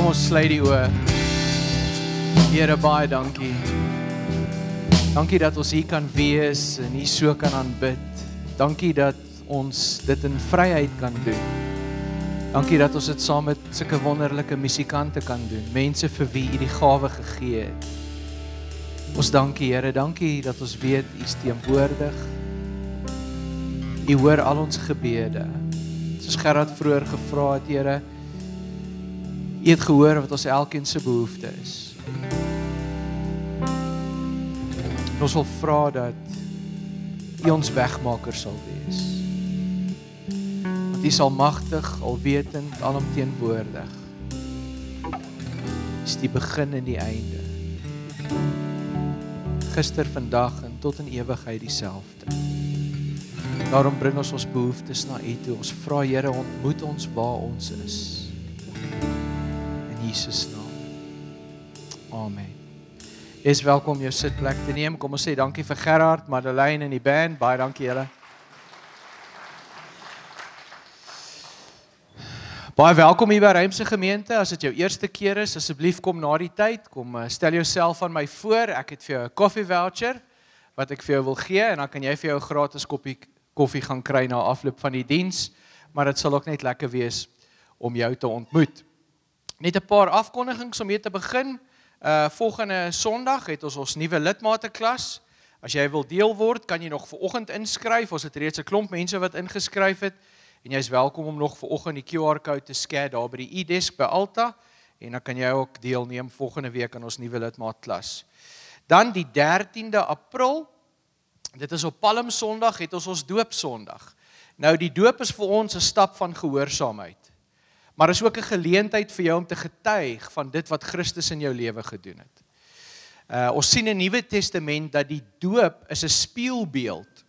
ons sluit die oë. Here, baie dankie. Dankie dat ons hier kan wees en hier so kan aanbid. Dankie dat ons dit in vryheid kan doen. Dankie dat ons dit saam met sulke wonderlike musikante kan doen. Mense vir wie U die gawe gegee het. Ons dankie, Here, dankie dat ons weet U is teenwoordig. U hoor al ons gebede. Soos Gerard vroeër gevra het, Here, U het gehoor wat ons elkeen se behoefte is. En ons wil vra dat U ons wegmaker sal wees. Want U is almagtig, alwetend, alomteenwoordig. U is die begin en die einde. Gister, vandag en tot in ewigheid dieselfde. Daarom bring ons behoeftes na U toe. Ons vra, Here, ontmoet ons waar ons is. In Jesus naam. Amen. Jy is welkom om jou sitplek te neem. Kom ons sê dankie vir Gerard, Madeleine en die band. Baie dankie julle. Baie welkom hier by Ruimse Gemeente. As dit jou eerste keer is, asseblief kom na die tyd. Kom stel jouself aan my voor. Ek het vir jou 'n koffie voucher wat ek vir jou wil gee en dan kan jy vir jou 'n gratis koppie koffie gaan kry na afloop van die diens, maar dit sal ook net lekker wees om jou te ontmoet. Net 'n paar afkondigings om mee te begin. Volgende Sondag het ons nuwe lidmateklas. As jy wil deel word, kan jy nog vanoggend inskryf. Ons het reeds 'n klomp mense wat ingeskryf het en jy is welkom om nog vanoggend die QR-code te scan daar by die e-desk by Alta en dan kan jy ook deelneem volgende week aan ons nuwe lidmaatklas. Dan die 13de April, dit is op Palm Sondag, het ons doopsondag. Nou die doop is vir ons 'n stap van gehoorsaamheid. Maar is ook 'n geleentheid vir jou om te getuig van dit wat Christus in jou lewe gedoen het. Ons sien in die Nuwe Testament dat die doop is 'n spieelbeeld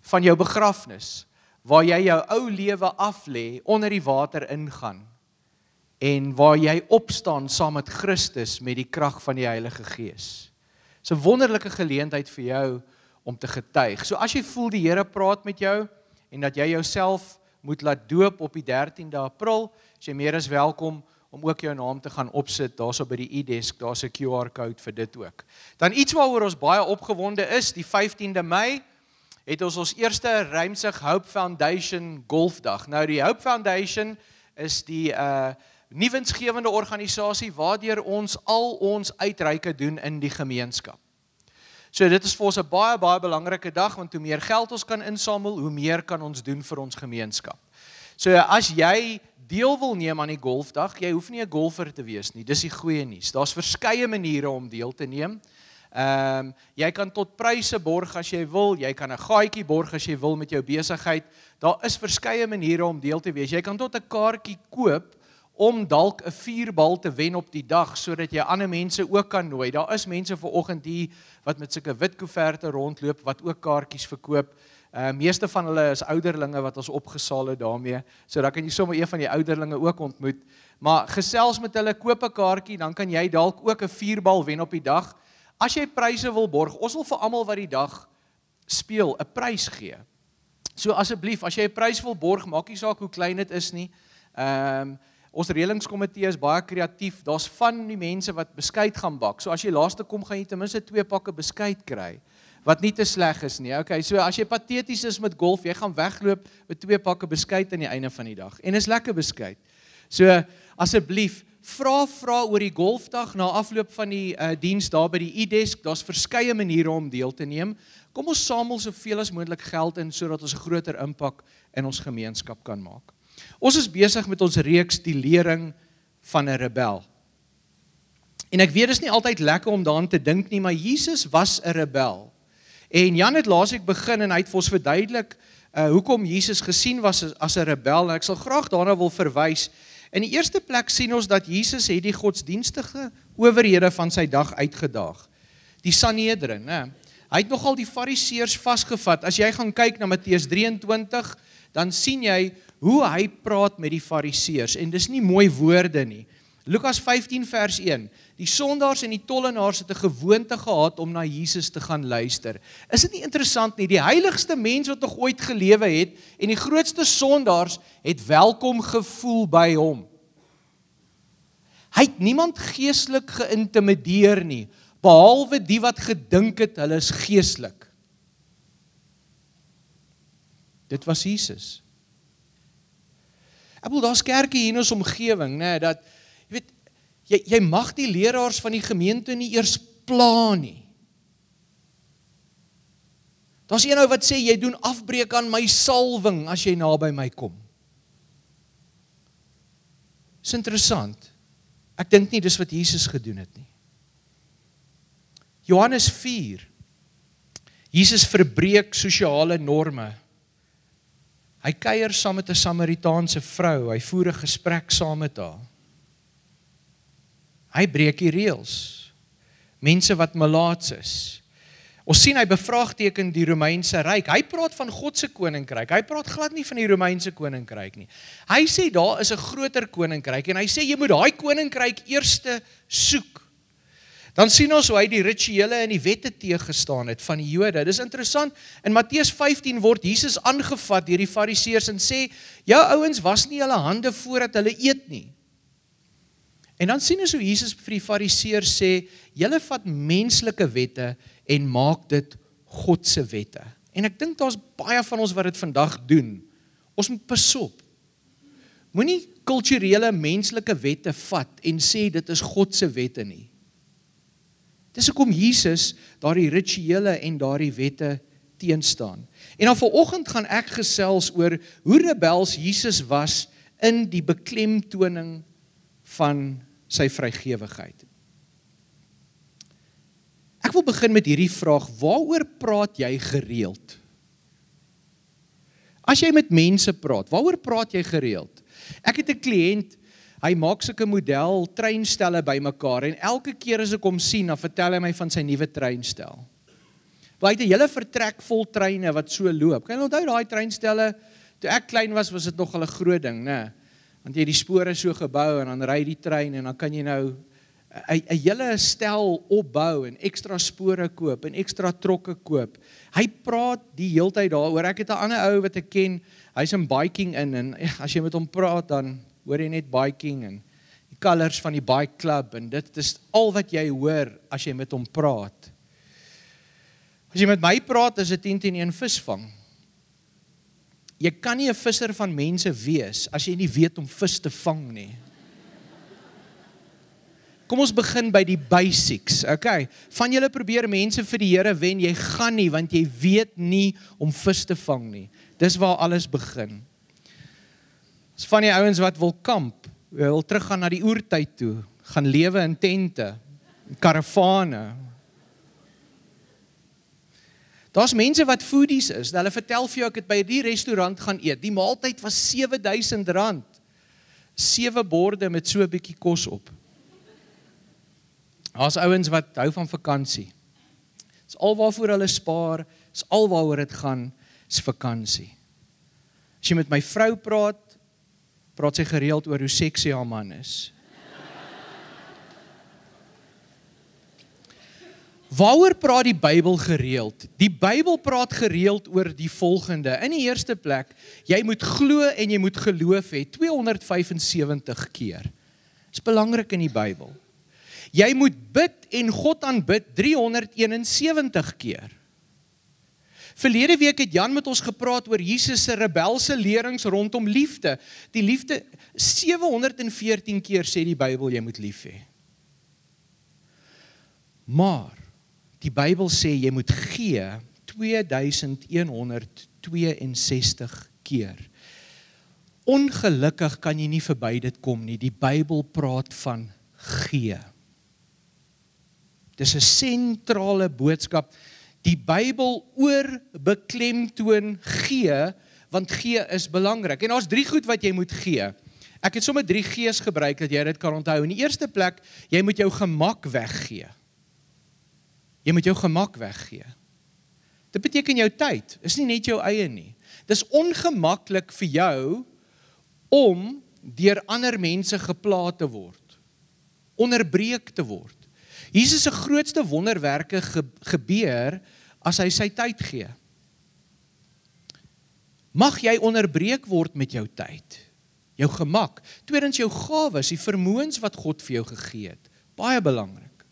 van jou begrafnis, waar jy jou ou lewe aflê, onder die water ingaan en waar jy opstaan saam met Christus met die krag van die Heilige Gees. Dit is 'n wonderlike geleentheid vir jou om te getuig. So as jy voel die Here praat met jou en dat jy jouself moet laat doop op die 13de April, is jy meer as welkom om ook jou naam te gaan opsit, daarso by die e-desk, daar's 'n QR-code vir dit ook. Dan iets waaroor ons baie opgewonde is, die 15de Mei, het ons eerste Ruimsig Hope Foundation golfdag. Nou die Hope Foundation is die nuwensgewende organisasie waardeur ons al ons uitreike doen in die gemeenskap. So dit is vir ons 'n baie belangrike dag, want hoe meer geld ons kan insamel, hoe meer kan ons doen vir ons gemeenskap. So as jy deel wil neem aan die golfdag, jy hoef nie 'n golfer te wees nie, dis die goeie nuus. Daar's verskeie maniere om deel te neem. Jy kan tot pryse borg as jy wil, jy kan 'n gaatjie borg as jy wil met jou besigheid. Daar is verskeie maniere om deel te wees. Jy kan tot 'n kaartjie koop om dalk 'n 4-bal te wen op die dag, sodat jy ander mense ook kan nooi. Daar is mense vanoggend hier wat met sulke wit koeverte rondloop, wat ook kaartjies verkoop. Meeste van hulle is ouderlinge wat ons opgesaal het daarmee, so dan kan jy sommer een van die ouderlinge ook ontmoet. Maar gesels met hulle, koop 'n kaartjie, dan kan jy dalk ook 'n 4-bal wen op die dag. As jy pryse wil borg, ons wil vir almal wat die dag speel, 'n prys gee. So asseblief, as jy 'n prys wil borg, maak nie saak hoe klein dit is nie. Ons reëlingskomitee is baie kreatief. Daar's van die mense wat beskuit gaan bak. So as jy laaste kom, gaan jy ten minste 2 pakke beskuit kry, wat nie te sleg is nie. Okay, so as jy pateties is met golf, jy gaan wegloop met 2 pakke beskuit aan die einde van die dag. En is lekker beskuit. So asseblief, vra oor die golfdag na afloop van die diens daar by die e-desk. Daar's verskeie maniere om deel te neem. Kom ons samel soveel as moontlik geld in sodat ons 'n groter impak in ons gemeenskap kan maak. Ons is besig met ons reeks die lering van 'n rebel. En ek weet, dit is nie altyd lekker om daaraan te dink nie, maar Jesus was 'n rebel. En Jan het laasweek begin en hy het vir ons verduidelik hoekom Jesus gesien was as 'n rebel. En ek sal graag daarna wil verwys. In die eerste plek sien ons dat Jesus het die godsdienstige owerhede van sy dag uitgedaag. Die Sanhedrin, né? Hy het nogal die Fariseërs vasgevat. As jy gaan kyk na Matteus 23, dan sien jy hoe hy praat met die Fariseërs. En dis nie mooi woorde nie. Lukas 15 vers 1. Die sondaars en die tollenaars het 'n gewoonte gehad om na Jesus te gaan luister. Is dit nie interessant nie? Die heiligste mens wat nog ooit gelewe het en die grootste sondaars het welkom gevoel by hom. Hy het niemand geestelik geïntimideer nie, behalwe die wat gedink het, hulle is geestelik. Dit was Jesus. Ek bedoel, daar's kerke hier in ons omgewing, né, dat, jy weet, jy mag die leraars van die gemeente nie eers pla nie. Daar's een ou wat sê, jy doen afbreek aan my salwing, as jy naby my kom. Dis interessant. Ek dink nie dis wat Jesus gedoen het nie. Johannes 4. Jesus verbreek sosiale norme. Hy kuier saam met 'n Samaritaanse vrou, hy voer 'n gesprek saam met haar. Hy breek die reëls. Mense wat melaats is. Ons sien hy bevraagteken die Romeinse ryk. Hy praat van God se koninkryk. Hy praat glad nie van die Romeinse koninkryk nie. Hy sê daar is 'n groter koninkryk en hy sê jy moet daai koninkryk eerste soek. Dan sien ons hoe hy die rituele en die wette teëgestaan het van die Jode. Dis interessant. In Matteus 15 word Jesus aangevat deur die Fariseërs en sê, jou ouens was nie hulle hande voordat hulle eet nie. En dan sien ons hoe Jesus vir die Fariseërs sê, julle vat menslike wette en maak dit God se wette. En ek dink daar's baie van ons wat dit vandag doen. Ons moet pas op. Moenie kulturele menslike wette vat en sê dit is God se wette nie. Dis hoekom Jesus daardie rituele en daardie wette teenstaan. En dan vanoggend gaan ek gesels oor hoe rebels Jesus was in die beklemtoning van sy vrygewigheid. Ek wil begin met hierdie vraag, waaroor praat jy gereeld? As jy met mense praat, waaroor praat jy gereeld? Ek het 'n kliënt, hy maak sulke model treinstelle bymekaar en elke keer as ek hom sien, dan vertel hy my van sy nuwe treinstel. Hy het 'n hele vertrek vol treine wat so loop. Kan jy onthou daai treinstelle? Toe ek klein was dit nog 'n groot ding, né? Want jy het die spore so gebou en dan ry die trein en dan kan jy nou 'n hele stel opbou en ekstra spore koop en ekstra trokke koop. Hy praat die heeltyd daaroor. Ek het 'n ander ou wat ek ken, hy's in biking in en as jy met hom praat dan hoor jy net biking en die colours van die bike club en dit is al wat jy hoor as jy met hom praat. As jy met my praat, is dit 10-1 visvang. Jy kan nie 'n visser van mense wees as jy nie weet om vis te vang nie. Kom ons begin by die basics, okay? Van julle probeer mense vir die Here wen, jy gaan nie, want jy weet nie om vis te vang nie. Dis waar alles begin. Dis van die ouens wat wil kamp, wil teruggaan na die oertyd toe, gaan lewe in tente, karavane. Daar's mense wat foodies is, hulle vertel vir jou, ek het by die restaurant gaan eet, die maaltyd was R7,000, 7 borde met so 'n bietjie kos op. Daar's ouens wat hou van vakansie. Dis alwaarvoor hulle spaar, dis alwaaroor dit gaan, is vakansie. As jy met my vrou praat sy gereeld oor hoe seksie haar man is. Waaroor praat die Bybel gereeld? Die Bybel praat gereeld oor die volgende. In die eerste plek, jy moet glo en jy moet geloof hê 275 keer. Dis belangrik in die Bybel. Jy moet bid en God aanbid 371 keer. Verlede week het Jan met ons gepraat oor Jesus se rebelse lerings rondom liefde. Die liefde 714 keer sê die Bybel jy moet lief hê. Maar die Bybel sê jy moet gee 2162 keer. Ongelukkig kan jy nie verby dit kom nie. Die Bybel praat van gee. Dis 'n sentrale boodskap. Die Bybel oorbeklemtoon gee, want gee is belangrik. En daar's 3 goed wat jy moet gee. Ek het sommer 3 G's gebruik dat jy dit kan onthou. In die eerste plek, jy moet jou gemak weggee. Jy moet jou gemak weggee. Dit beteken jou tyd, is nie net jou eie nie. Dis ongemaklik vir jou om deur ander mense gepla te word, onderbreek te word. Jesus se grootste wonderwerke gebeur as hy sy tyd gee. Mag jy onderbreek word met jou tyd? jou gemak. Tweedens jou gawes, die vermoëns wat God vir jou gegee het. Baie belangrik.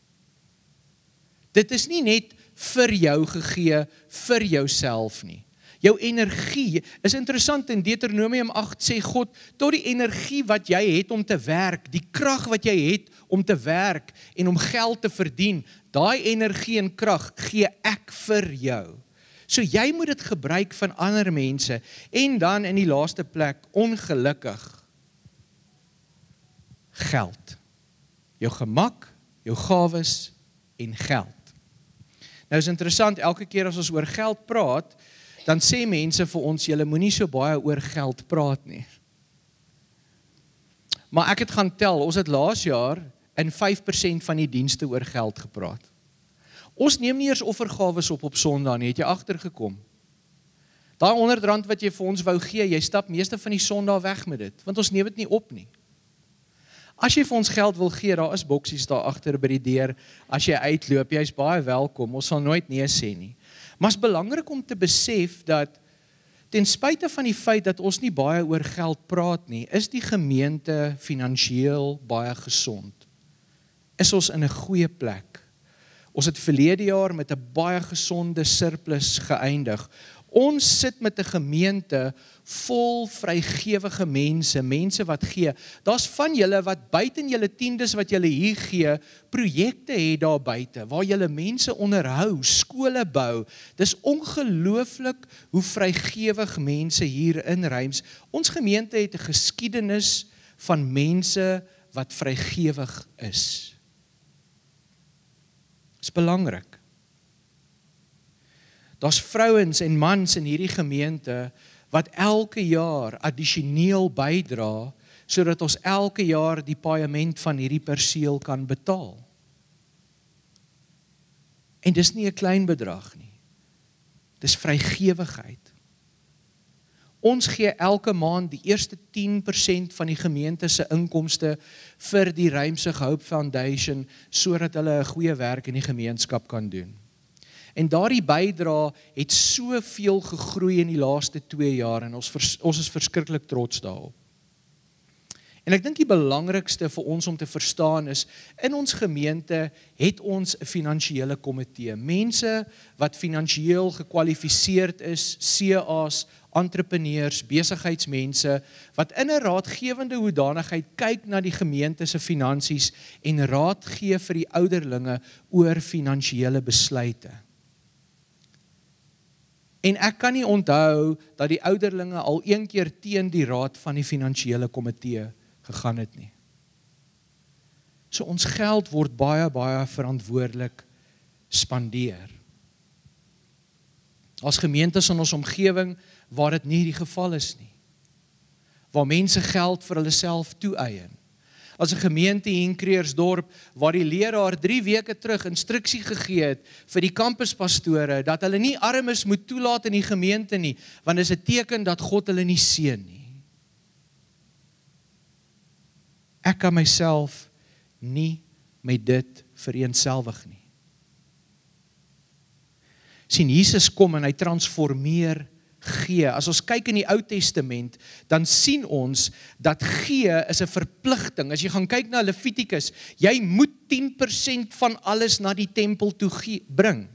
Dit is nie net vir jou gegee, vir jouself nie. Jou energie, is interessant in Deuteronomium 8 sê God, tot die energie wat jy het om te werk, die krag wat jy het om te werk en om geld te verdien, daai energie en krag gee ek vir jou. So jy moet dit gebruik van ander mense, en dan in die laaste plek, ongelukkig, geld. Jou gemak, jou gawes en geld. Nou is interessant, elke keer as ons oor geld praat, dan sê mense vir ons, julle moenie so baie oor geld praat nie. Maar ek het gaan tel, ons het laas jaar in 5% van die dienste oor geld gepraat. Ons neem nie eers offergawes op Sondag nie, het jy agtergekom. Daai R100 wat jy vir ons wou gee, jy stap meeste van die Sondag weg met dit, want ons neem dit nie op nie. As jy vir ons geld wil gee, daar is boksies daar agter by die deur, as jy uitloop, jy is baie welkom, ons sal nooit nee sê nie. Maar is belangrik om te besef dat, ten spyte van die feit dat ons nie baie oor geld praat nie, is die gemeente finansiëel baie gesond. Is ons in 'n goeie plek. Ons het verlede jaar met 'n baie gesonde surplus geëindig. Ons sit met 'n gemeente vol vrygewige mense, mense wat gee. Daar's van julle wat buiten julle tiendes wat julle hier gee, projekte het daar buite, waar julle mense onderhou, skole bou. Dis ongelooflik hoe vrygewig mense hier in Reims. Ons gemeente het 'n geskiedenis van mense wat vrygewig is. Dis belangrik. Daar's vrouens en mans in hierdie gemeente wat elke jaar addisioneel bydra, sodat ons elke jaar die paaiement van hierdie perseel kan betaal. En dis nie 'n klein bedrag nie. Dis vrygewigheid. Ons gee elke maand die eerste 10% van die gemeente se inkomste vir die Reimse Hope Foundation, sodat hulle 'n goeie werk in die gemeenskap kan doen. En daardie bydra het soveel gegroei in die laaste 2 jaar en ons is verskriklik trots daarop. En ek dink die belangrikste vir ons om te verstaan is, in ons gemeente het ons 'n finansiële komitee. Mense wat finansiëel gekwalifiseerd is, CA's, entrepreneurs, besigheidsmense, wat in 'n raadgewende hoedanigheid kyk na die gemeente se finansies en raad gee vir die ouderlinge oor finansiële besluite. En ek kan nie onthou dat die ouderlinge al een keer teen die raad van die finansiële komitee gegaan het nie. So ons geld word baie verantwoordelik spandeer. As gemeentes in ons omgewing waar dit nie die geval is nie. Waar mense geld vir hulle self toeëien. As 'n gemeente hier in Kreersdorp, waar die leraar 3 weke terug instruksie gegee het vir die kampuspastore, dat hulle nie armes moet toelaat in die gemeente nie, want dit is 'n teken dat God hulle nie seën nie. Ek kan myself nie met dit vereenselwig nie. Sien, Jesus kom en hy transformeer gee. As ons kyk in die Ou Testament, dan sien ons dat gee is 'n verpligting. As jy gaan kyk na Levitikus, jy moet 10% van alles na die tempel toe bring.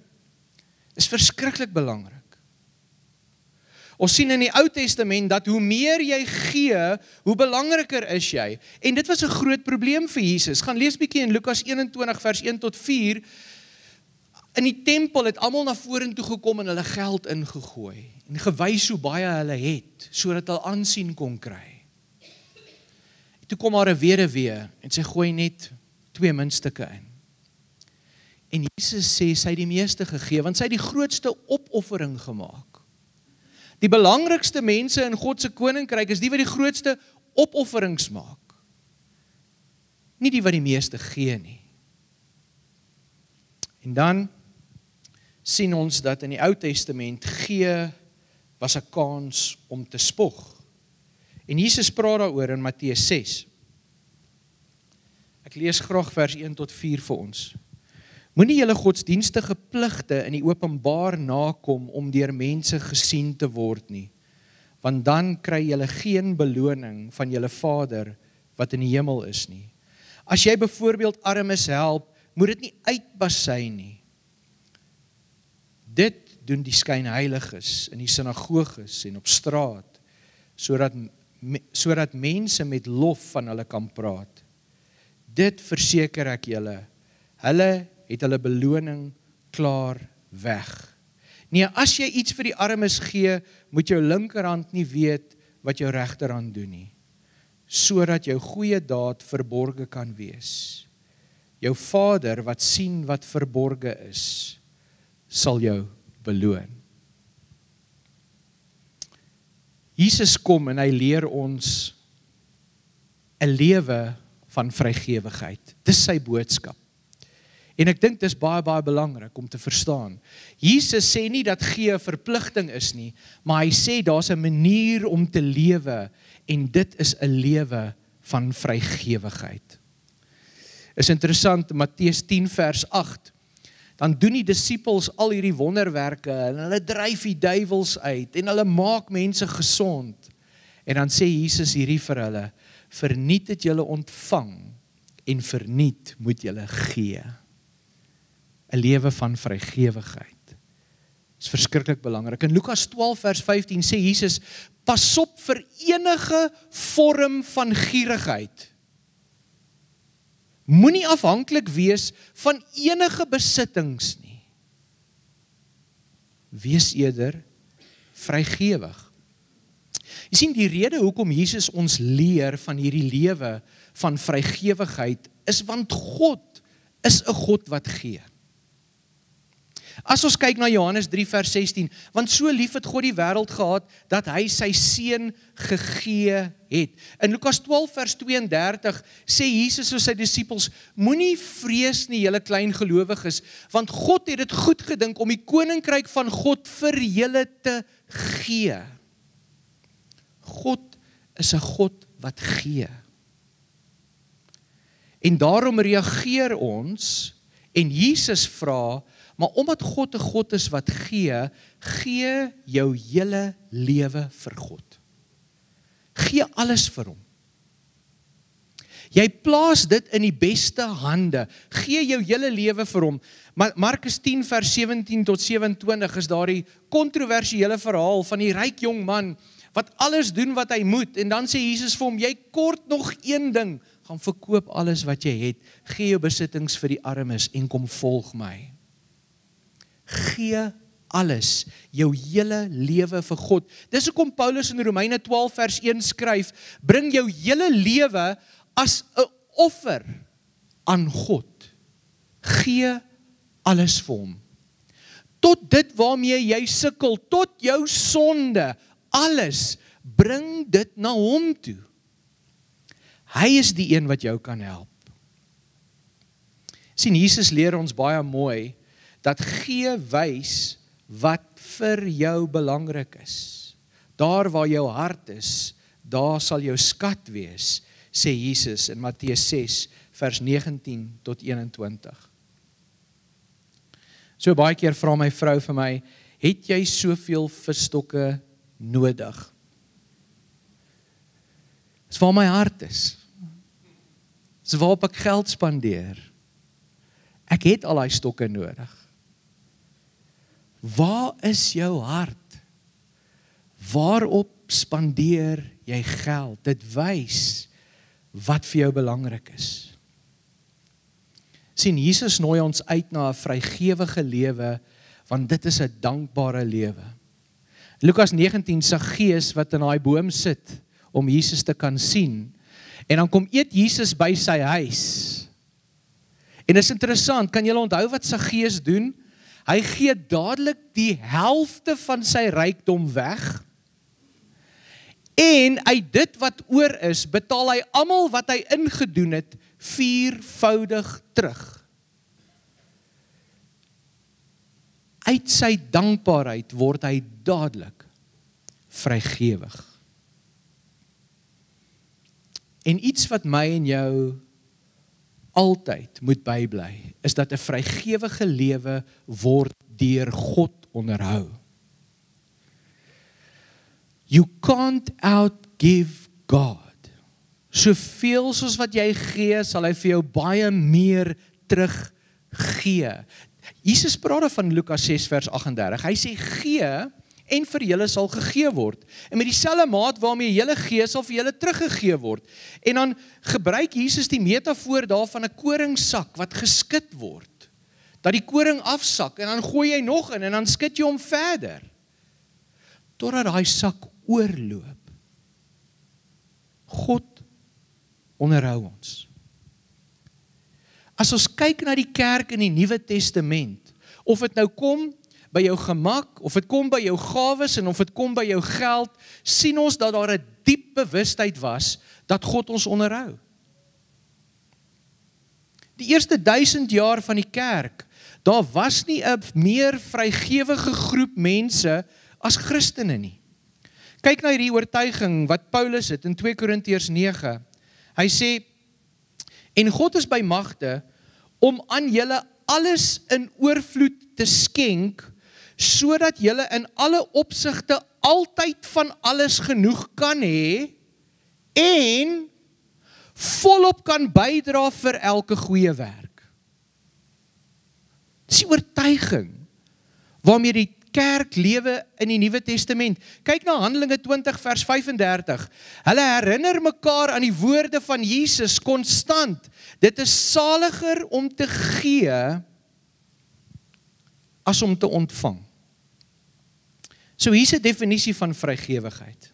Dis verskriklik belangrik. Ons sien in die Ou Testament dat hoe meer jy gee, hoe belangriker is jy. En dit was 'n groot probleem vir Jesus. Gaan lees bietjie in Lukas 21 vers 1 tot 4. In die tempel het almal na vorentoe gekom en hulle geld ingegooi en gewys hoe baie hulle het, sodat hulle aansien kon kry. Toe kom daar 'n weduwee en sy gooi net 2 muntstukke in. En Jesus sê sy het die meeste gegee, want sy het die grootste opoffering gemaak. Die belangrikste mense in God se koninkryk is die wat die grootste opofferings maak. Nie die wat die meeste gee nie. En dan sien ons dat in die Ou Testament gee was 'n kans om te spog. En Jesus praat daaroor in Matteus 6. Ek lees graag vers 1 tot 4 vir ons. Moenie julle godsdienstige pligte in die openbaar nakom om deur mense gesien te word nie, want dan kry julle geen beloning van julle Vader wat in die hemel is nie. As jy byvoorbeeld armes help, moet dit nie uitbasy nie. Dit doen die skynheiliges in die sinagoges en op straat, sodat mense met lof van hulle kan praat. Dit verseker ek julle, hulle het hulle beloning klaar weg. Nee, as jy iets vir die armes gee, moet jou linkerhand nie weet wat jou regterhand doen nie, sodat jou goeie daad verborge kan wees. Jou Vader wat sien wat verborge is, sal jou beloon. Jesus kom en hy leer ons 'n lewe van vrygewigheid. Dis sy boodskap. En ek dink dis baie belangrik om te verstaan. Jesus sê nie dat gee 'n verpligting is nie, maar hy sê daar's 'n manier om te lewe en dit is 'n lewe van vrygewigheid. Is interessant, Matteus 10 vers 8. Dan doen die disippels al hierdie wonderwerke en hulle dryf die duiwels uit en hulle maak mense gesond. En dan sê Jesus hierdie vir hulle: verniet het julle ontvang en verniet moet julle gee. 'n lewe van vrygewigheid. Is verskriklik belangrik. In Lukas 12 vers 15 sê Jesus: pas op vir enige vorm van gierigheid. Moenie afhanklik wees van enige besittings nie. Wees eerder vrygewig. Jy sien, die rede hoekom Jesus ons leer van hierdie lewe van vrygewigheid is want God is 'n God wat gee. As ons kyk na Johannes 3 vers 16, want so lief het God die wêreld gehad, dat hy sy seun gegee het. In Lukas 12 vers 32 sê Jesus vir sy disippels: moenie vrees nie, julle klein gelowiges, want God het dit goed gedink om die koninkryk van God vir julle te gee. God is 'n God wat gee. En daarom reageer ons, en Jesus vra, maar omdat God 'n God is wat gee, gee jou hele lewe vir God. Gee alles vir hom. Jy plaas dit in die beste hande. Gee jou hele lewe vir hom. Markus 10 vers 17 tot 27 is daar die kontroversiële verhaal van die ryk jong man wat alles doen wat hy moet, en dan sê Jesus vir hom: jy kort nog een ding, gaan verkoop alles wat jy het, gee jou besittings vir die armes en kom volg my. Gee alles, jou hele lewe vir God. Dis hoekom Paulus in Romeine 12 vers 1 skryf: bring jou hele lewe as 'n offer aan God. Gee alles vir hom. Tot dit waarmee jy sukkel, tot jou sonde, alles, bring dit na hom toe. Hy is die een wat jou kan help. Sien, Jesus leer ons baie mooi dat gee wys wat vir jou belangrik is. Daar waar jou hart is, daar sal jou skat wees, sê Jesus in Matteus 6 vers 19 tot 21. So baie keer vra my vrou vir my: het jy soveel visstokke nodig? Dis waar my hart is. Dis waarop ek geld spandeer. Ek het al daai stokke nodig. Waar is jou hart? Waarop spandeer jy geld? Dit wys wat vir jou belangrik is. Sien, Jesus nooi ons uit na 'n vrygewige lewe, want dit is 'n dankbare lewe. Lukas 19, Saggeus wat in daai boom sit om Jesus te kan sien, en dan kom eet Jesus by sy huis. En is interessant, kan julle onthou wat Saggeus doen? Hy gee dadelik die helfte van sy rykdom weg, en uit dit wat oor is, betaal hy almal wat hy ingedoen het 4voudig terug. Uit sy dankbaarheid word hy dadelik vrygewig. En iets wat my en jou altyd moet bybly, is dat 'n vrygewige lewe word deur God onderhou. You can't outgive God. Soveel soos wat jy gee, sal hy vir jou baie meer teruggee. Jesus praat van Lukas 6 vers 38. Hy sê gee en vir julle sal gegee word. En met dieselfde maat waarmee julle gee, sal vir julle teruggegee word. En dan gebruik Jesus die metafoor daarvan 'n koringsak wat geskit word. Dat die koring afsak en dan gooi jy nog in en dan skit jy hom verder. Totdat daai sak oorloop. God onderhou ons. As ons kyk na die kerk in die Nuwe Testament, of dit nou kom by jou gemak, of dit kom by jou gawes en of dit kom by jou geld, sien ons dat daar 'n diep bewustheid was dat God ons onderhou. Die eerste 1000 jaar van die kerk, daar was nie 'n meer vrygewige groep mense as Christene nie. Kyk na hierdie oortuiging wat Paulus het in 2 Korintiërs 9. Hy sê, en God is by magte om aan julle alles in oorvloed te skenk, sodat julle in alle opsigte altyd van alles genoeg kan hê en volop kan bydra vir elke goeie werk. Dis die oortuiging waarmee die kerk lewe in die Nuwe Testament. Kyk na Handelinge 20 vers 35. Hulle herinner mekaar aan die woorde van Jesus konstant. Dit is saliger om te gee as om te ontvang. So hier's 'n definisie van vrygewigheid.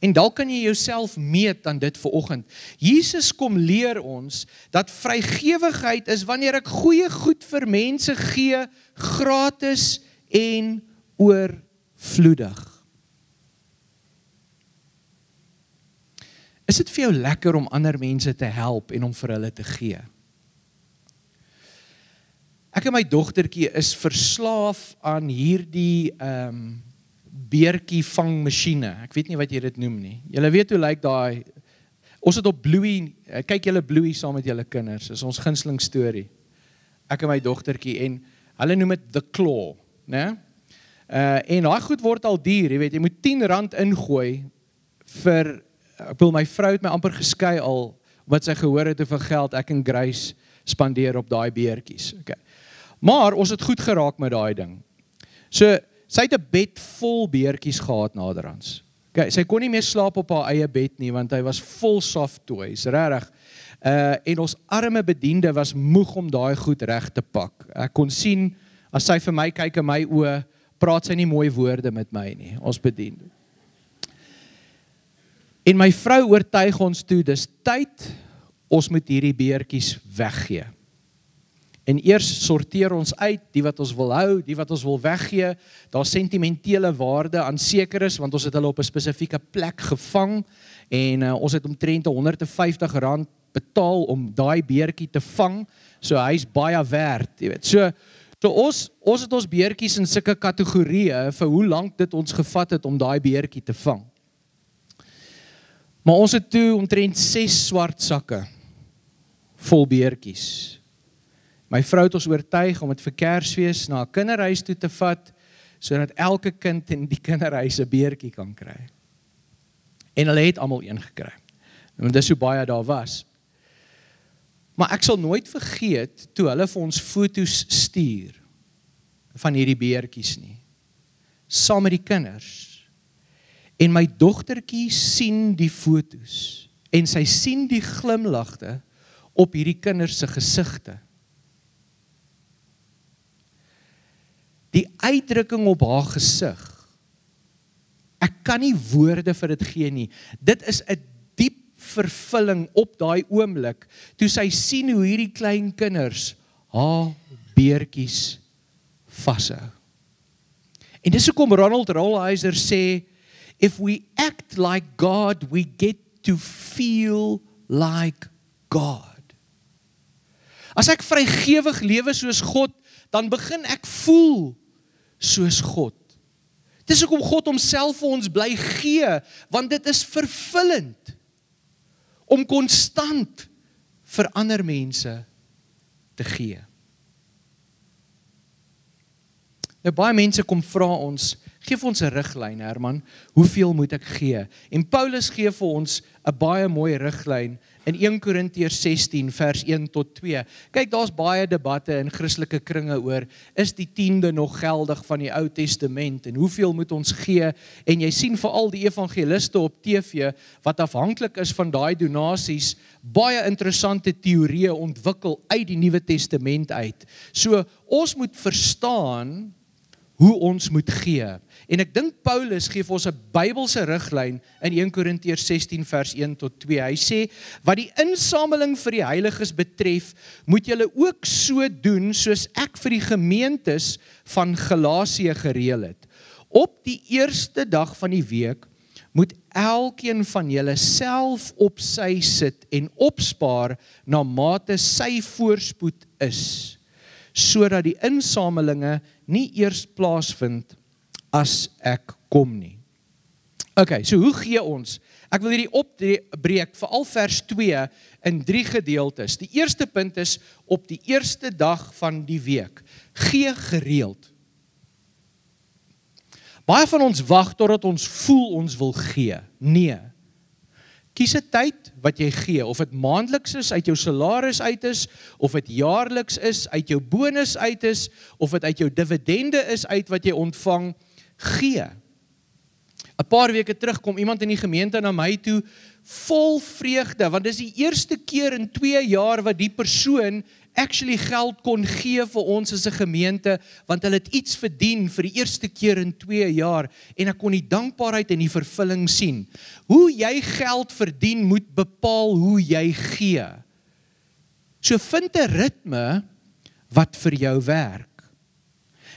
En dalk kan jy jouself meet aan dit vanoggend. Jesus kom leer ons dat vrygewigheid is wanneer ek goeie goed vir mense gee, gratis en oorvloedig. Is dit vir jou lekker om ander mense te help en om vir hulle te gee? Ek en my dogtertjie is verslaaf aan hierdie beertjie vangmasjiene. Ek weet nie wat jy dit noem nie. Julle weet hoe lyk daai. Ons het op Bluey, kyk julle Bluey saam met julle kinders. Dis ons gunsteling storie. Ek en my dogtertjie en hulle noem dit The Claw, né? En daai goed word al duur, jy weet, jy moet R10 ingooi vir, ek bedoel my vrou het my amper geskei al wat sy gehoor het hoeveel geld ek en Grace spandeer op daai beertjies. Okay. Maar ons het goed geraak met daai ding. So sy het 'n bed vol beertjies gehad naderhand. Okay, sy kon nie meer slaap op haar eie bed nie want hy was vol soft toys, regtig. En ons arme bediende was moeg om daai goed reg te pak. Ek kon sien as sy vir my kyk in my oë, praat sy nie mooi woorde met my nie, ons bediende. En my vrou oortuig ons toe, dis tyd, ons moet hierdie beertjies weggee. En eers sorteer ons uit, die wat ons wil hou, die wat ons wil weggee, daar sentimentele waarde aan seker is, want ons het hulle op 'n spesifieke plek gevang, en ons het omtrent R150 betaal om daai beertjie te vang, so hy's baie werd, jy weet. So ons het ons beertjies in sulke kategorieë vir hoe lank dit ons gevat het om daai beertjie te vang. Maar ons het toe omtrent 6 swart sakke vol beertjies. My vrou het ons oortuig om dit vir Kersfees na 'n kinderhuis toe te vat, sodat elke kind in die kinderhuis 'n beertjie kan kry. En hulle het almal een gekry. Want dis hoe baie daar was. Maar ek sal nooit vergeet toe hulle vir ons foto's stuur van hierdie beertjies nie. Saam met die kinders. En my dogtertjie sien die foto's en sy sien die glimlagte op hierdie kinders se gesigte. Die uitdrukking op haar gesig, ek kan nie woorde vir dit gee nie. Dit is 'n diep vervulling op daai oomblik, toe sy sien hoe hierdie klein kinders haar beertjies vashou. En dis hoekom Ronald Rolheiser sê, if we act like God, we get to feel like God. As ek vrygewig lewe soos God, dan begin ek voel soos God. Dis hoekom God homself vir ons bly gee, want dit is vervullend om konstant vir ander mense te gee. Nou baie mense kom vra ons, Gee vir ons 'n riglyn, Herman, hoeveel moet ek gee? En Paulus gee vir ons 'n baie mooi riglyn in 1 Korintiërs 16 vers 1 tot 2. Kyk, daar's baie debatte in Christelike kringe oor, is die 10de nog geldig van die Ou Testament en hoeveel moet ons gee? En jy sien veral die evangeliste op TV wat afhanklik is van daai donasies, baie interessante teorieë ontwikkel uit die Nuwe Testament uit. So ons moet verstaan hoe ons moet gee. En ek dink Paulus gee vir ons 'n Bybelse riglyn in 1 Korintiërs 16 vers 1 tot 2. Hy sê, wat die insameling vir die heiliges betref, moet julle ook so doen soos ek vir die gemeentes van Galasië gereël het. Op die eerste dag van die week moet elkeen van julle self op sy sit en opspaar na mate sy voorspoed is, sodat die insamelinge nie eers plaasvind as ek kom nie. Okay, so hoe gee ons? Ek wil hierdie opbreek, veral vers 2 in 3 gedeeltes. Die eerste punt is, op die eerste dag van die week, gee gereeld. Baie van ons wag totdat ons voel ons wil gee. Nee. Kies 'n tyd wat jy gee, of dit maandeliks is, uit jou salaris uit is, of dit jaarliks is, uit jou bonus uit is, of dit uit jou dividende is uit wat jy ontvang, gee. 'n Paar weke terug kom iemand in die gemeente na my toe, vol vreugde, want dis die eerste keer in 2 jaar wat die persoon actually geld kon gee vir ons as 'n gemeente, want hulle het iets verdien vir die eerste keer in 2 jaar, en ek kon die dankbaarheid en die vervulling sien. Hoe jy geld verdien moet bepaal hoe jy gee. So vind 'n ritme wat vir jou werk.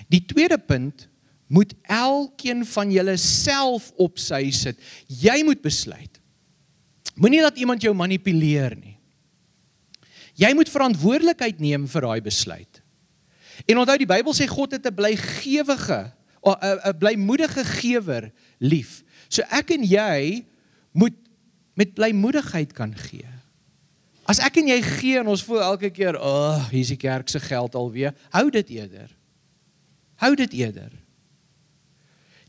Die tweede punt, moet elkeen van julle self op sy sit. Jy moet besluit. Moenie dat iemand jou manipuleer nie. Jy moet verantwoordelikheid neem vir daai besluit. En onthou, die Bybel sê God het 'n blymoedige gewer lief. So ek en jy moet met blymoedigheid kan gee. As ek en jy gee en ons voel elke keer, hier is die kerk se geld alweer, hou dit eerder. Hou dit eerder.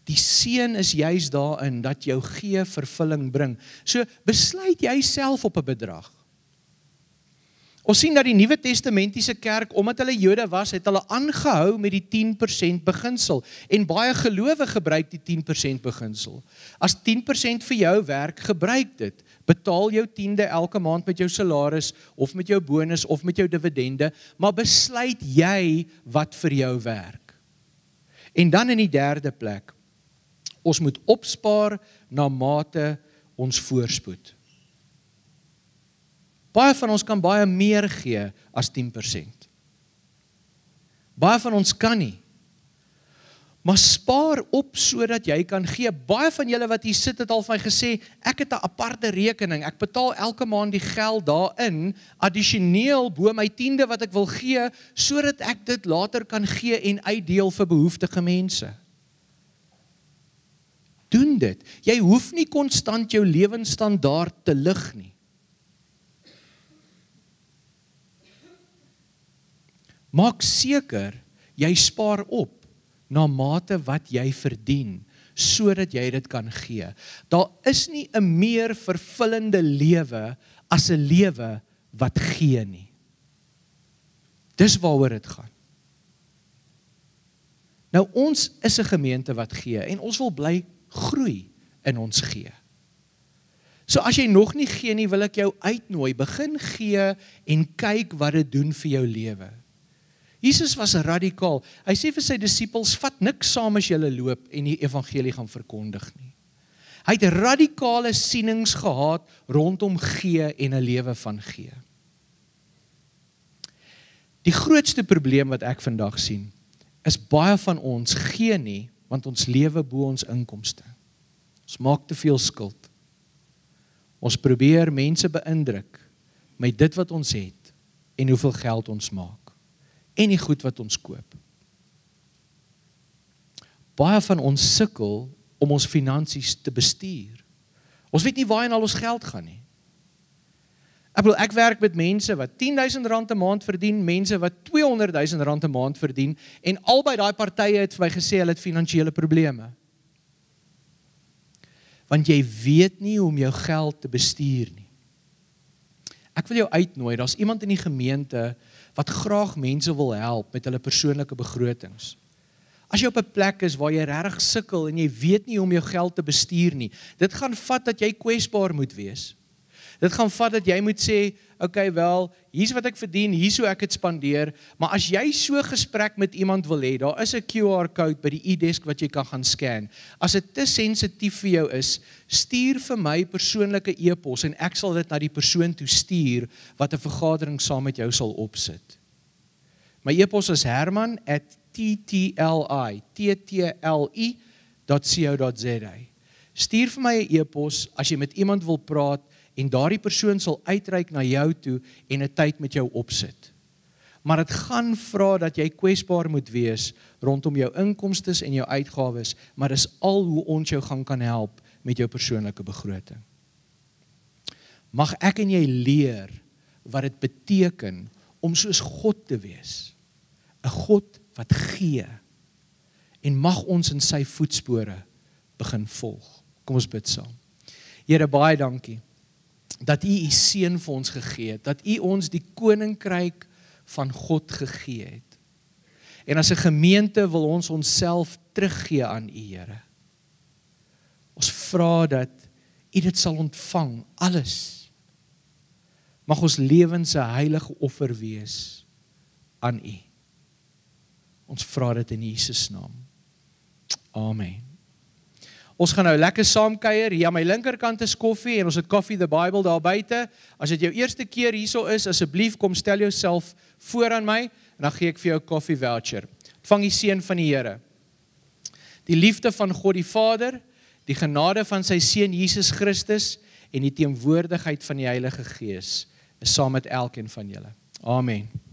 Die seën is juis daarin dat jou gee vervulling bring. So besluit jy self op 'n bedrag. Ons sien dat die Nuwe Testamentiese kerk, omdat hulle Jode was, het hulle aangehou met die 10% beginsel. En baie gelowe gebruik die 10% beginsel. As 10% vir jou werk, gebruik dit. Betaal jou 10de elke maand met jou salaris, of met jou bonus, of met jou dividende, maar besluit jy wat vir jou werk. En dan in die derde plek, ons moet opspaar na mate ons voorspoed. Baie van ons kan baie meer gee as 10%. Baie van ons kan nie. Maar spaar op sodat jy kan gee. Baie van julle wat hier sit het al vir my gesê, ek het 'n aparte rekening, ek betaal elke maand die geld daarin, addisioneel bo my 10de wat ek wil gee, sodat ek dit later kan gee en uitdeel vir behoeftige mense. Doen dit. Jy hoef nie konstant jou lewensstandaard te lig nie. Maak seker, jy spaar op na mate wat jy verdien, sodat jy dit kan gee. Daar is nie 'n meer vervullende lewe as 'n lewe wat gee nie. Dis waaroor dit gaan. Nou, ons is 'n gemeente wat gee, en ons wil bly groei in ons gee. So as jy nog nie gee nie, wil ek jou uitnooi, begin gee en kyk wat dit doen vir jou lewe. Jesus was radikaal. Hy sê vir sy disippels, vat niks saam as julle loop en die evangelie gaan verkondig nie. Hy het radikale sienings gehad rondom gee en 'n lewe van gee. Die grootste probleem wat ek vandag sien, is baie van ons gee nie, want ons lewe bo ons inkomste. Ons maak te veel skuld. Ons probeer mense beïndruk met dit wat ons het en hoeveel geld ons maak en die goed wat ons koop. Baie van ons sukkel om ons finansies te bestuur. Ons weet nie waarheen al ons geld gaan nie. Ek werk met mense wat R10,000 'n maand verdien, mense wat R200,000 'n maand verdien, en albei daai partye het vir my gesê hulle het finansiële probleme. want jy weet nie hoe om jou geld te bestuur nie. Ek wil jou uitnooi, daar's iemand in die gemeente wat graag mense wil help met hulle persoonlike begrotings. As jy op 'n plek is waar jy regtig sukkel en jy weet nie hoe om jou geld te bestuur nie, dit gaan vat dat jy kwesbaar moet wees. Dit gaan vat dat jy moet sê, okay, wel, hier's wat ek verdien, hier's hoe ek dit spandeer, maar as jy so gesprek met iemand wil hê, daar is 'n QR-code by die e-desk wat jy kan gaan scan. As dit te sensitief vir jou is, stuur vir my persoonlike e-pos en ek sal dit na die persoon toe stuur wat 'n vergadering saam met jou sal opsit. My e-pos is herman@ttli.co.za. Stuur vir my 'n e-pos as jy met iemand wil praat en daardie persoon sal uitreik na jou toe en 'n tyd met jou opsit. Maar dit gaan vra dat jy kwesbaar moet wees rondom jou inkomstes en jou uitgawes, maar dis al hoe ons jou kan help met jou persoonlike begroting. Mag ek en jy leer wat dit beteken om soos God te wees, 'n God wat gee, en mag ons in sy voetspore begin volg. Kom ons bid saam. Here, baie dankie dat U seun vir ons gegee het, dat U ons die koninkryk van God gegee het. En as 'n gemeente wil ons onsself teruggee aan U, Here. Ons vra dat U dit sal ontvang, alles. Mag ons lewens 'n heilige offer wees aan U. Ons vra dit in Jesus naam. Amen. Ons gaan nou lekker saamkuier. Hier aan my linkerkant is koffie en ons het Coffee the Bible daar buite. As dit jou eerste keer hierso is, asseblief kom stel jouself voor aan my en dan gee ek vir jou 'n koffie voucher. Ontvang die seën van die Here. Die liefde van God die Vader, die genade van sy seun Jesus Christus en die teenwoordigheid van die Heilige Gees is saam met elkeen van julle. Amen.